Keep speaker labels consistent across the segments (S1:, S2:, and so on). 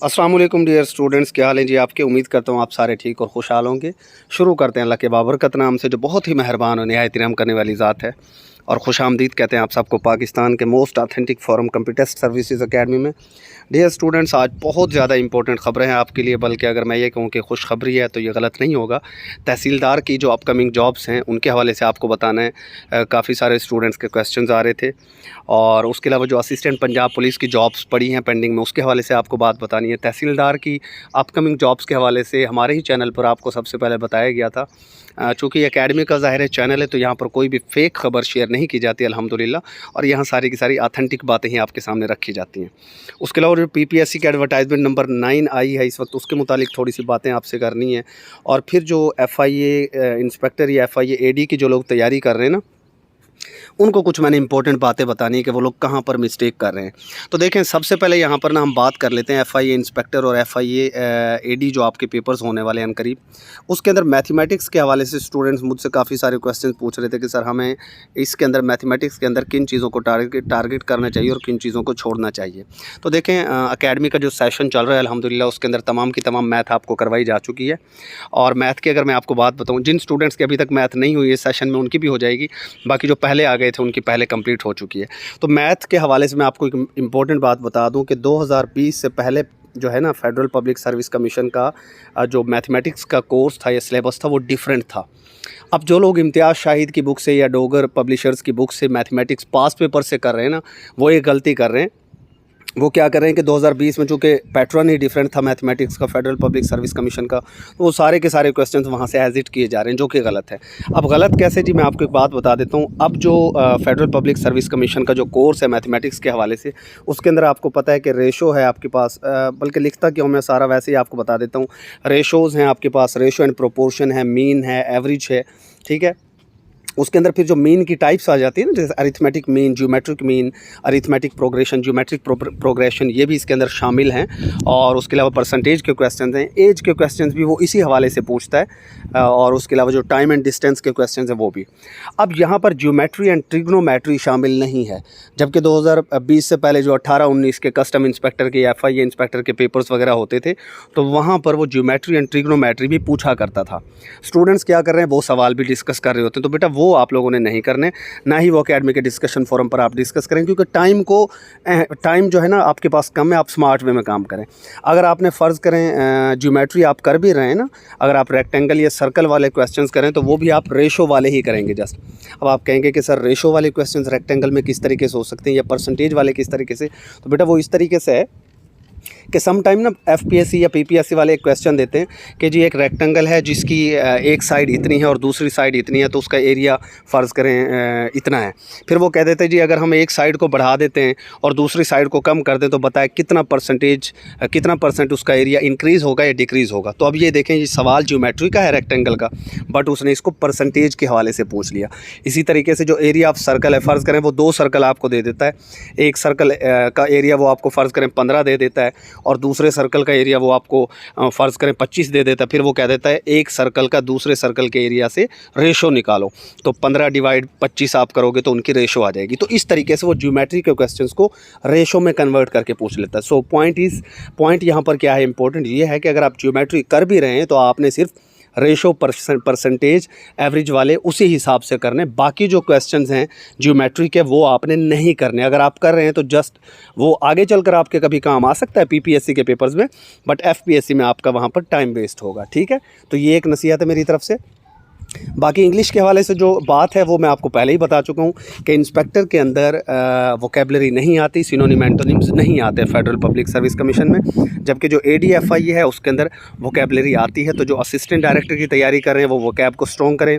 S1: अस्सलाम वालेकुम dear students, क्या हाल है जी आपके। उम्मीद करता हूँ आप सारे ठीक और खुशहाल होंगे। शुरू करते हैं अल्लाह के बाबरकत नाम से, जो बहुत ही मेहरबान और निहायत रहम करने वाली ज़ात है। और खुशामदीद कहते हैं आप सबको पाकिस्तान के most authentic forum computer services academy में। डियर स्टूडेंट्स, आज बहुत ज़्यादा इंपॉर्टेंट ख़बरें हैं आपके लिए, बल्कि अगर मैं ये कहूँ कि खुशखबरी है तो ये गलत नहीं होगा। तहसीलदार की जो अपकमिंग जॉब्स हैं उनके हवाले से आपको बताना है। काफ़ी सारे स्टूडेंट्स के क्वेश्चंस आ रहे थे, और उसके अलावा जो असिस्टेंट पंजाब पुलिस की जॉब्स पड़ी हैं पेंडिंग में, उसके हवाले से आपको बात बतानी है। तहसीलदार की अपकमिंग जॉब्स के हवाले से हमारे ही चैनल पर आपको सबसे पहले बताया गया था। चूँकि एकेडमी का ज़ाहिर चैनल है तो यहाँ पर कोई भी फ़ेक ख़बर शेयर नहीं की जाती अल्हम्दुलिल्लाह, और यहाँ सारी की सारी ऑथेंटिक बातें ही आपके सामने रखी जाती हैं। उसके अलावा जो पीपीएससी की एडवर्टाइजमेंट नंबर 9 आई है इस वक्त, उसके मुतालिक थोड़ी सी बातें आपसे करनी है। और फिर जो एफआईए इंस्पेक्टर या एफआईए एडी की जो लोग तैयारी कर रहे हैं ना, उनको कुछ मैंने इंपॉर्टेंट बातें बतानी है कि वो लोग कहाँ पर मिस्टेक कर रहे हैं। तो देखें, सबसे पहले यहाँ पर ना हम बात कर लेते हैं एफआईए इंस्पेक्टर और एफआईए एडी जो आपके पेपर्स होने वाले हैं अनकरीब। उसके अंदर मैथमेटिक्स के हवाले से स्टूडेंट्स मुझसे काफ़ी सारे क्वेश्चन पूछ रहे थे कि सर हमें इसके अंदर मैथमेटिक्स के अंदर किन चीज़ों को टारगेट करना चाहिए और किन चीज़ों को छोड़ना चाहिए। तो देखें, अकेडमी का जो सेशन चल रहा है अल्हम्दुलिल्लाह, उसके अंदर तमाम की तमाम मैथ आपको करवाई जा चुकी है। और मैथ की अगर मैं आपको बात बताऊँ, जिन स्टूडेंट्स की अभी तक मैथ नहीं हुई है सेशन में, उनकी भी हो जाएगी। बाकी जो पहले आ गए थे उनकी पहले कंप्लीट हो चुकी है। तो मैथ के हवाले से मैं आपको एक इम्पॉर्टेंट बात बता दूं कि 2020 से पहले जो है ना, फेडरल पब्लिक सर्विस कमीशन का जो मैथमेटिक्स का कोर्स था या सिलेबस था वो डिफरेंट था। अब जो लोग इम्तियाज़ शाहिद की बुक से या डोगर पब्लिशर्स की बुक से मैथमेटिक्स पास पेपर से कर रहे हैं ना, वो एक गलती कर रहे हैं। वो क्या कर रहे हैं कि 2020 में चूँकि पैटर्न ही डिफरेंट था मैथमेटिक्स का, फेडरल पब्लिक सर्विस कमीशन का, तो वो सारे के सारे क्वेश्चंस वहाँ से एजिट किए जा रहे हैं, जो कि गलत है। अब गलत कैसे जी, मैं आपको एक बात बता देता हूँ। अब जो फेडरल पब्लिक सर्विस कमीशन का जो कोर्स है मैथमेटिक्स के हवाले से, उसके अंदर आपको पता है कि रेशो है आपके पास, बल्कि लिखता क्यों मैं सारा वैसे ही आपको बता देता हूँ। रेशोज़ हैं आपके पास, रेशो एंड प्रोपोर्शन है, मीन है, एवरेज है, ठीक है। उसके अंदर फिर जो मीन की टाइप्स आ जाती है ना, जैसे arithmetic mean, geometric mean, arithmetic progression, geometric progression, ये भी इसके अंदर शामिल हैं। और उसके अलावा परसेंटेज के क्वेश्चंस हैं, एज के क्वेश्चंस भी वो इसी हवाले से पूछता है। और उसके अलावा जो टाइम एंड डिस्टेंस के क्वेश्चंस हैं वो भी। अब यहाँ पर ज्योमेट्री एंड ट्रिग्नोमेट्री शामिल नहीं है, जबकि 2020 से पहले जो 18-19 के कस्टम इंस्पेक्टर के, एफआईए इंस्पेक्टर के पेपर्स वगैरह होते थे, तो वहाँ पर वो ज्योमेट्री एंड ट्रिग्नोमेट्री भी पूछा करता था। स्टूडेंट्स क्या कर रहे हैं, वो सवाल भी डिस्कस कर रहे होते हैं। तो बेटा वो आप लोगों ने नहीं करने, ना ही वो अकेडमी के डिस्कशन फोरम पर आप डिस्कस करें, क्योंकि टाइम जो है ना आपके पास कम है। आप स्मार्ट वे में काम करें। अगर आपने फ़र्ज़ करें ज्योमेट्री आप कर भी रहे हैं ना, अगर आप रेक्टेंगल या सर्कल वाले क्वेश्चंस करें तो वो भी आप रेशो वाले ही करेंगे जस्ट। अब आप कहेंगे कि सर रेशो वाले क्वेश्चंस रेक्टेंगल में किस तरीके से हो सकते हैं या परसेंटेज वाले किस तरीके से, तो बेटा वो इस तरीके से है कि सम टाइम ना एफपीएससी या पीपीएससी वाले एक क्वेश्चन देते हैं कि जी एक रेक्टेंगल है जिसकी एक साइड इतनी है और दूसरी साइड इतनी है, तो उसका एरिया फ़र्ज़ करें इतना है। फिर वो कह देते हैं जी अगर हम एक साइड को बढ़ा देते हैं और दूसरी साइड को कम कर दें तो बताएं कितना परसेंट उसका एरिया इंक्रीज़ होगा या डिक्रीज़ होगा। तो अब ये देखें, ये सवाल ज्योमेट्री का है रेक्टेंगल का, बट उसने इसको परसेंटेज के हवाले से पूछ लिया। इसी तरीके से जो एरिया ऑफ सर्कल है, फ़र्ज़ करें वो 2 सर्कल आपको दे देता है। एक सर्कल का एरिया वो आपको फ़र्ज़ करें 15 दे देता है, और दूसरे सर्कल का एरिया वो आपको फ़र्ज़ करें 25 दे देता है। फिर वो कह देता है एक सर्कल का दूसरे सर्कल के एरिया से रेशो निकालो, तो 15/25 आप करोगे तो उनकी रेशो आ जाएगी। तो इस तरीके से वो ज्योमेट्री के क्वेश्चंस को रेशो में कन्वर्ट करके पूछ लेता है। सो पॉइंट यहाँ पर क्या है, इंपॉर्टेंट ये है कि अगर आप ज्योमेट्री कर भी रहे हैं तो आपने सिर्फ रेशो, परसेंटेज, एवरेज वाले उसी हिसाब से करने। बाकी जो क्वेश्चंस हैं ज्योमेट्री के वो आपने नहीं करने। अगर आप कर रहे हैं तो जस्ट वो आगे चलकर आपके कभी काम आ सकता है पीपीएससी के पेपर्स में, बट एफपीएससी में आपका वहाँ पर टाइम वेस्ट होगा। ठीक है, तो ये एक नसीहत है मेरी तरफ से। बाकी इंग्लिश के हवाले से जो बात है वो मैं आपको पहले ही बता चुका हूँ कि इंस्पेक्टर के अंदर वोकेबलरी नहीं आती, सिनोनिम एंटोनिम्स नहीं आते फेडरल पब्लिक सर्विस कमीशन में, जबकि जो एडीएफआई है उसके अंदर वोकेबलरी आती है। तो जो असिस्टेंट डायरेक्टर की तैयारी कर रहे हैं वो वोकैब को स्ट्रॉन्ग करें,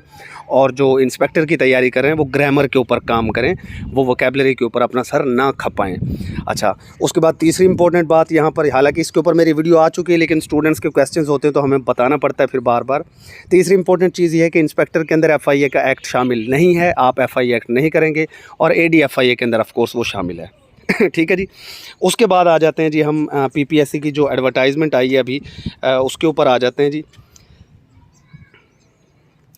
S1: और जो इंस्पेक्टर की तैयारी कर रहे हैं वो ग्रामर के ऊपर काम करें, वो वोकेबलरी के ऊपर अपना सर ना खपाएँ। अच्छा, उसके बाद तीसरी इंपॉर्टेंट बात यहाँ पर, हालांकि इसके ऊपर मेरी वीडियो आ चुकी है लेकिन स्टूडेंट्स के क्वेश्चंस होते हैं तो हमें बताना पड़ता है फिर बार बार। तीसरी इंपॉर्टेंट चीज़ ये है कि इंस्पेक्टर के अंदर एफआईए का एक्ट शामिल नहीं है, आप एफआईए एक्ट नहीं करेंगे, और एडीएफआईए के अंदर ऑफ कोर्स वो शामिल है। ठीक है जी। उसके बाद आ जाते हैं जी हम पीपीएससी की जो एडवर्टाइजमेंट आई है अभी, उसके ऊपर आ जाते हैं जी।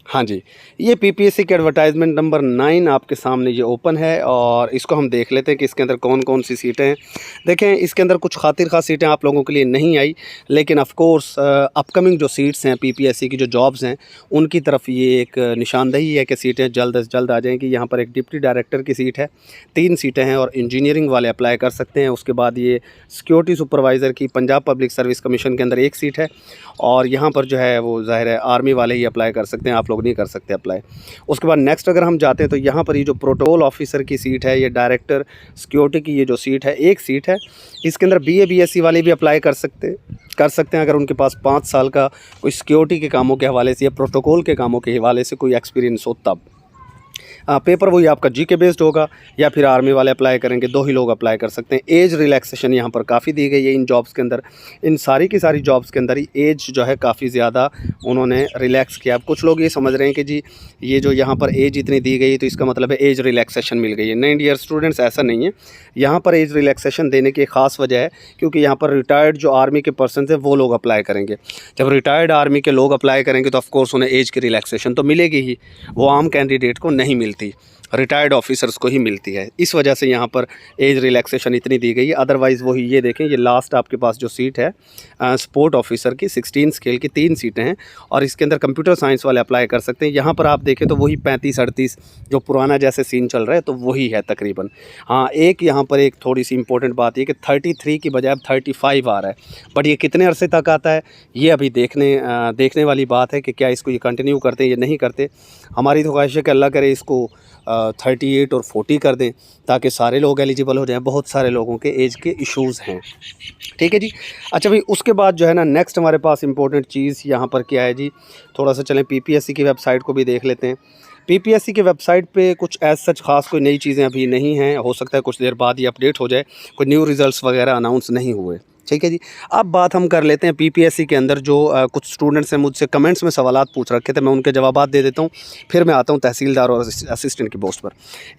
S1: हाँ जी, ये पीपीएससी के एडवर्टाइजमेंट नंबर 9 आपके सामने ये ओपन है और इसको हम देख लेते हैं कि इसके अंदर कौन-कौन सी सीटें हैं। देखें, इसके अंदर कुछ खातिर-ख़ास सीटें आप लोगों के लिए नहीं आई, लेकिन ऑफ़ कोर्स अपकमिंग जो सीट्स हैं पीपीएससी की जो जॉब्स हैं, उनकी तरफ ये एक निशानदेही है कि सीटें जल्द से जल्द आ जाएँगी। यहाँ पर एक डिप्टी डायरेक्टर की सीट है, 3 सीटें हैं और इंजीनियरिंग वाले अप्लाई कर सकते हैं। उसके बाद ये सिक्योरिटी सुपरवाइज़र की पंजाब पब्लिक सर्विस कमीशन के अंदर एक सीट है और यहाँ पर जो है वो ज़ाहिर है आर्मी वाले ही अप्लाई कर सकते हैं, आप लोग नहीं कर सकते अप्लाई। उसके बाद नेक्स्ट अगर हम जाते हैं तो यहाँ पर ये जो प्रोटोकॉल ऑफिसर की सीट है, ये डायरेक्टर सिक्योरिटी की ये जो सीट है, एक सीट है। इसके अंदर बीए बीएससी वाले भी अप्लाई कर सकते हैं अगर उनके पास 5 साल का कोई सिक्योरिटी के कामों के हवाले से या प्रोटोकॉल के कामों के हवाले से कोई एक्सपीरियंस हो तब। पेपर वही आपका जीके बेस्ड होगा या फिर आर्मी वाले अप्लाई करेंगे, 2 ही लोग अप्लाई कर सकते हैं। एज रिलैक्सेशन यहाँ पर काफ़ी दी गई है इन जॉब्स के अंदर, इन सारी की सारी जॉब्स के अंदर ही एज जो है काफ़ी ज़्यादा उन्होंने रिलैक्स किया। अब कुछ लोग ये समझ रहे हैं कि जी ये जो यहाँ पर एज इतनी दी गई तो इसका मतलब है एज रिलैक्सेशन मिल गई है। नहीं डियर स्टूडेंट्स, ऐसा नहीं है। यहाँ पर एज रिलैक्सेशन देने की ख़ास वजह है क्योंकि यहाँ पर रिटायर्ड जो आर्मी के पर्सन हैं वो लोग अप्लाई करेंगे। जब रिटायर्ड आर्मी के लोग अप्लाई करेंगे तो ऑफकोर्स उन्हें एज की रिलैक्सेशन तो मिलेगी ही, वो आम कैंडिडेट को नहीं मिलती, रिटायर्ड ऑफिसर्स को ही मिलती है। इस वजह से यहाँ पर एज रिलैक्सेशन इतनी दी गई है। अदरवाइज़ वही ये देखें, ये लास्ट आपके पास जो सीट है स्पोर्ट ऑफिसर की 16 स्केल की 3 सीटें हैं और इसके अंदर कंप्यूटर साइंस वाले अप्लाई कर सकते हैं। यहाँ पर आप देखें तो वही 35-38 जो पुराना जैसे सीन चल रहा है तो वही है तकरीबन। हाँ, एक यहाँ पर एक थोड़ी सी इंपॉर्टेंट बात ये कि 33 की बजाय अब 35 आ रहा है, बट ये कितने अरसे तक आता है ये अभी देखने वाली बात है कि क्या इसको ये कंटिन्यू करते हैं या नहीं करते। हमारी तो ख्वाहिश है कि अल्लाह करे इसको 38 और 40 कर दें ताकि सारे लोग एलिजिबल हो जाएं। बहुत सारे लोगों के एज के इश्यूज़ हैं, ठीक है जी। अच्छा भाई, उसके बाद जो है ना नेक्स्ट हमारे पास इंपॉर्टेंट चीज़ यहाँ पर क्या है जी, थोड़ा सा चलें पीपीएससी की वेबसाइट को भी देख लेते हैं। पीपीएससी के वेबसाइट पे कुछ एज सच खास कोई नई चीज़ें अभी नहीं हैं, हो सकता है कुछ देर बाद ये अपडेट हो जाए, कोई न्यू रिज़ल्ट्स वगैरह अनाउंस नहीं हुए, ठीक है जी। अब बात हम कर लेते हैं पीपीएससी के अंदर जो कुछ स्टूडेंट्स हैं मुझसे कमेंट्स में सवालात पूछ रखे थे, मैं उनके जवाबात दे देता हूँ, फिर मैं आता हूँ तहसीलदार और असिस्टेंट की पोस्ट पर।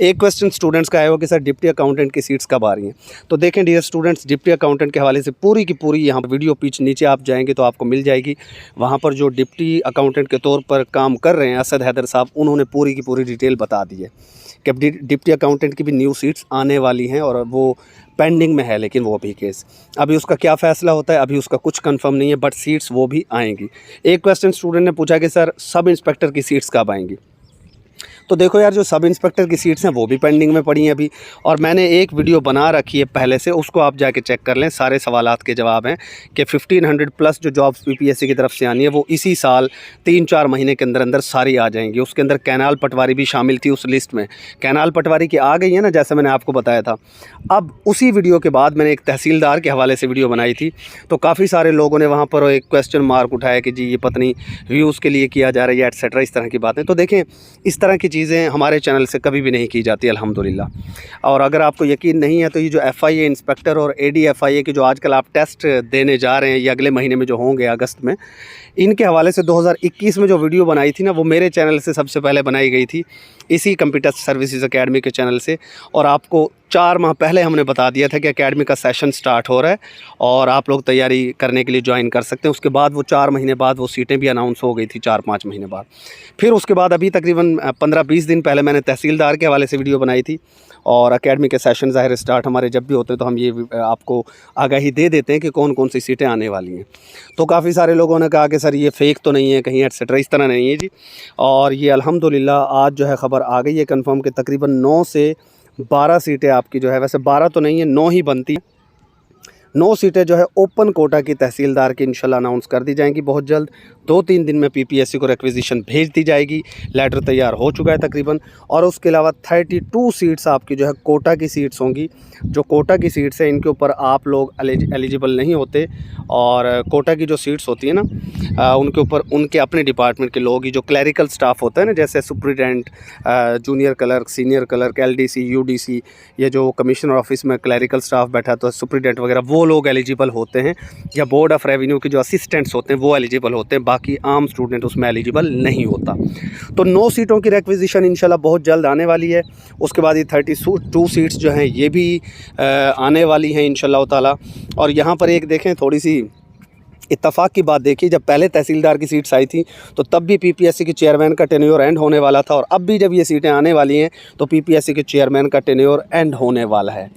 S1: एक क्वेश्चन स्टूडेंट्स का आया हो कि सर डिप्टी अकाउंटेंट की सीट्स कब आ रही हैं। तो देखें डियर स्टूडेंट्स, डिप्टी अकाउंटेंट के हवाले से पूरी की पूरी यहाँ वीडियो पिच नीचे आप जाएंगे तो आपको मिल जाएगी। वहाँ पर जो डिप्टी अकाउंटेंट के तौर पर काम कर रहे हैं असद हैदर साहब, उन्होंने पूरी की पूरी डिटेल बता दी है कि डिप्टी अकाउंटेंट की भी न्यू सीट्स आने वाली हैं और वो पेंडिंग में है, लेकिन वो भी केस अभी उसका क्या फ़ैसला होता है अभी उसका कुछ कंफर्म नहीं है, बट सीट्स वो भी आएंगी। एक क्वेश्चन स्टूडेंट ने पूछा कि सर सब इंस्पेक्टर की सीट्स कब आएंगी। तो देखो यार, जो सब इंस्पेक्टर की सीट्स हैं वो भी पेंडिंग में पड़ी हैं अभी, और मैंने एक वीडियो बना रखी है पहले से, उसको आप जाके चेक कर लें। सारे सवालात के जवाब हैं कि 1500 प्लस जो जॉब्स पीपीएससी की तरफ से आनी है वो इसी साल 3-4 महीने के अंदर अंदर सारी आ जाएंगी। उसके अंदर कैनाल पटवारी भी शामिल थी उस लिस्ट में। कैनाल पटवारी की आ गई है ना, जैसे मैंने आपको बताया था। अब उसी वीडियो के बाद मैंने एक तहसीलदार के हवाले से वीडियो बनाई थी, तो काफ़ी सारे लोगों ने वहाँ पर एक क्वेश्चन मार्क उठाया कि जी ये पत्नी व्यूज़ के लिए किया जा रहा है एटसेट्रा, इस तरह की बातें। तो देखें, इस तरह की चीज़ें हमारे चैनल से कभी भी नहीं की जाती अल्हम्दुलिल्लाह। और अगर आपको यकीन नहीं है तो ये जो एफआईए इंस्पेक्टर और एडीएफआईए के जो आजकल आप टेस्ट देने जा रहे हैं, ये अगले महीने में जो होंगे अगस्त में, इनके हवाले से 2021 में जो वीडियो बनाई थी ना, वो मेरे चैनल से सबसे पहले बनाई गई थी, इसी कंप्यूटर सर्विसेज एकेडमी के चैनल से। और आपको 4 माह पहले हमने बता दिया था कि एकेडमी का सेशन स्टार्ट हो रहा है और आप लोग तैयारी करने के लिए ज्वाइन कर सकते हैं। उसके बाद वो 4 महीने बाद वो सीटें भी अनाउंस हो गई थी, 4-5 महीने बाद। फिर उसके बाद अभी तकरीबन 15-20 दिन पहले मैंने तहसीलदार के हवाले से वीडियो बनाई थी। और एकेडमी के सेशन ज़ाहिर स्टार्ट हमारे जब भी होते हैं तो हम ये आपको आगाही दे देते हैं कि कौन कौन सी सीटें आने वाली हैं। तो काफ़ी सारे लोगों ने कहा कि सर ये फ़ेक तो नहीं है कहीं एटसेट्रा, इस तरह नहीं है जी। और ये अल्हम्दुलिल्लाह आज जो है ख़बर आ गई है कन्फर्म कि तकरीबन 9 से 12 सीटें आपकी जो है, वैसे 12 तो नहीं है, 9 ही बनती हैं, 9 सीटें जो है ओपन कोटा की तहसीलदार की इंशाल्लाह अनाउंस कर दी जाएंगी बहुत जल्द। 2-3 दिन में पीपीएससी को रिक्वेजिशन भेज दी जाएगी, लेटर तैयार हो चुका है तकरीबन। और उसके अलावा 32 सीट्स आपकी जो है कोटा की सीट्स होंगी। जो कोटा की सीट्स हैं इनके ऊपर आप लोग एलिजिबल नहीं होते, और कोटा की जो सीट्स होती हैं ना उनके ऊपर उनके अपने डिपार्टमेंट के लोग ही, जो क्लरिकल स्टाफ होता है ना, जैसे superintendent, junior clerk, senior clerk, LDC, UDC, ये जो कमिश्नर ऑफिस में क्लरिकल स्टाफ बैठा तो सुप्रिटेंडेंट वगैरह, वो लोग एलिजिबल होते हैं। या बोर्ड ऑफ रेवेन्यू के जो असिस्टेंट्स होते हैं वो एलिजिबल होते हैं, बाकी आम स्टूडेंट उसमें एलिजिबल नहीं होता। तो 9 सीटों की रिक्वेजिशन इंशाल्लाह बहुत जल्द आने वाली है। उसके बाद ये 32 सीट्स जो हैं ये भी आने वाली हैं इंशाल्लाह ताला। और यहाँ पर एक देखें थोड़ी सी इत्तफाक की बात देखिए, जब पहले तहसीलदार की सीट्स आई थी तो तब भी पीपीएससी के चेयरमैन का टेन्योर एंड होने वाला था, और अब भी जब ये सीटें आने वाली हैं तो पीपीएससी के चेयरमैन का टेन्योर एंड होने वाला है।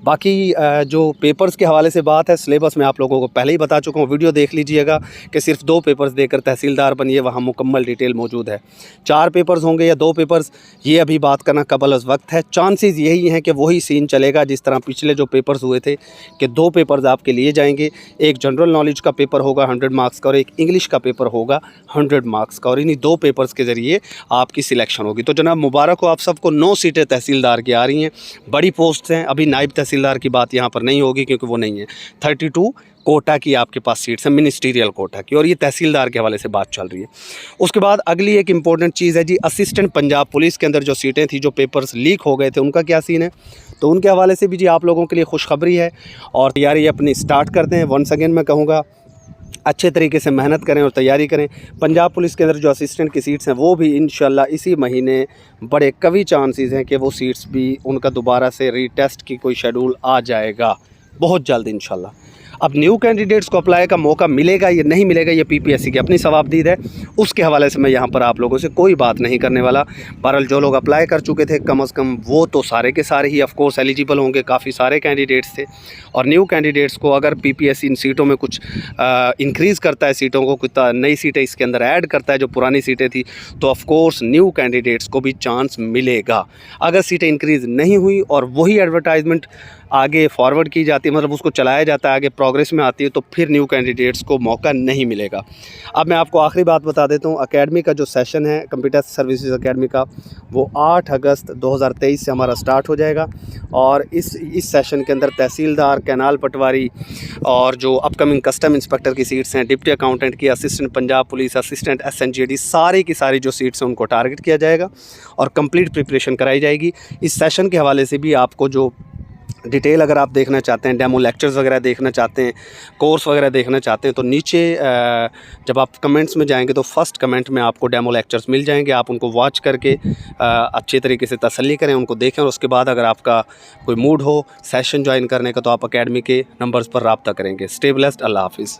S1: बाकी जो पेपर्स के हवाले से बात है, सिलेबस मैं आप लोगों को पहले ही बता चुका हूँ, वीडियो देख लीजिएगा कि सिर्फ 2 पेपर्स देकर तहसीलदार बनिए, वहाँ मुकम्मल डिटेल मौजूद है। 4 पेपर्स होंगे या 2 पेपर्स, ये अभी बात करना कबल अज़ वक्त है। चांसेस यही हैं कि वही सीन चलेगा जिस तरह पिछले जो पेपर्स हुए थे, कि 2 पेपर्स आपके लिए जाएंगे, एक जनरल नॉलेज का पेपर होगा 100 मार्क्स का और एक इंग्लिश का पेपर होगा 100 मार्क्स का, और इन्हीं 2 पेपर्स के ज़रिए आपकी सिलेक्शन होगी। तो जनाब मुबारक हो आप सबको, 9 सीटें तहसीलदार की आ रही हैं, बड़ी पोस्ट हैं। अभी नायब तहसीलदार की बात यहाँ पर नहीं होगी क्योंकि वो नहीं है। 32 कोटा की आपके पास सीट्स हैं, मिनिस्ट्रियल कोटा की, और ये तहसीलदार के हवाले से बात चल रही है। उसके बाद अगली एक इम्पॉर्टेंट चीज़ है जी, असिस्टेंट पंजाब पुलिस के अंदर जो सीटें थी, जो पेपर्स लीक हो गए थे, उनका क्या सीन है, तो उनके हवाले से भी जी आप लोगों के लिए खुशखबरी है, और तैयारी अपनी स्टार्ट करते हैं। वंस अगेन मैं कहूँगा, अच्छे तरीके से मेहनत करें और तैयारी करें। पंजाब पुलिस के अंदर जो असिस्टेंट की सीट्स हैं वो भी इंशाल्लाह इसी महीने बड़े कवी चांसेस हैं कि वो सीट्स भी उनका दोबारा से रीटेस्ट की कोई शेड्यूल आ जाएगा बहुत जल्द इंशाल्लाह। अब न्यू कैंडिडेट्स को अप्लाई का मौका मिलेगा या नहीं मिलेगा, ये पीपीएससी की अपनी सवाबदीद है, उसके हवाले से मैं यहाँ पर आप लोगों से कोई बात नहीं करने वाला। बहरहाल जो लोग अप्लाई कर चुके थे कम से कम वो तो सारे के सारे ही ऑफ कोर्स एलिजिबल होंगे, काफ़ी सारे कैंडिडेट्स थे। और न्यू कैंडिडेट्स को अगर पीपीएससी इन सीटों में कुछ इंक्रीज़ करता है, सीटों को कुछ नई सीटें इसके अंदर ऐड करता है जो पुरानी सीटें थी, तो ऑफ कोर्स न्यू कैंडिडेट्स को भी चांस मिलेगा। अगर सीटें इंक्रीज़ नहीं हुई और वही एडवर्टाइजमेंट आगे फॉरवर्ड की जाती है, मतलब उसको चलाया जाता है, आगे प्रोग्रेस में आती है, तो फिर न्यू कैंडिडेट्स को मौका नहीं मिलेगा। अब मैं आपको आखिरी बात बता देता हूँ, एकेडमी का जो सेशन है कंप्यूटर सर्विसेज एकेडमी का, वो 8 अगस्त 2023 से हमारा स्टार्ट हो जाएगा। और इस सेशन के अंदर तहसीलदार, कैनाल पटवारी और जो अपकमिंग कस्टम इंस्पेक्टर की सीट्स हैं, डिप्टी अकाउंटेंट की, assistant Punjab police, assistant SNGD, सारी की सारी जो सीट्स हैं उनको टारगेट किया जाएगा और कंप्लीट प्रिपरेशन कराई जाएगी। इस सेशन के हवाले से भी आपको जो डिटेल अगर आप देखना चाहते हैं, डेमो लेक्चर्स वगैरह देखना चाहते हैं, कोर्स वगैरह देखना चाहते हैं, तो नीचे जब आप कमेंट्स में जाएंगे तो फर्स्ट कमेंट में आपको डेमो लेक्चर्स मिल जाएंगे। आप उनको वॉच करके अच्छे तरीके से तसल्ली करें, उनको देखें, और उसके बाद अगर आपका कोई मूड हो सेशन ज्वाइन करने का तो आप एकेडमी के नंबर्स पर रब्ता करेंगे। स्टे ब्लेस्ड, अल्लाह हाफिज़।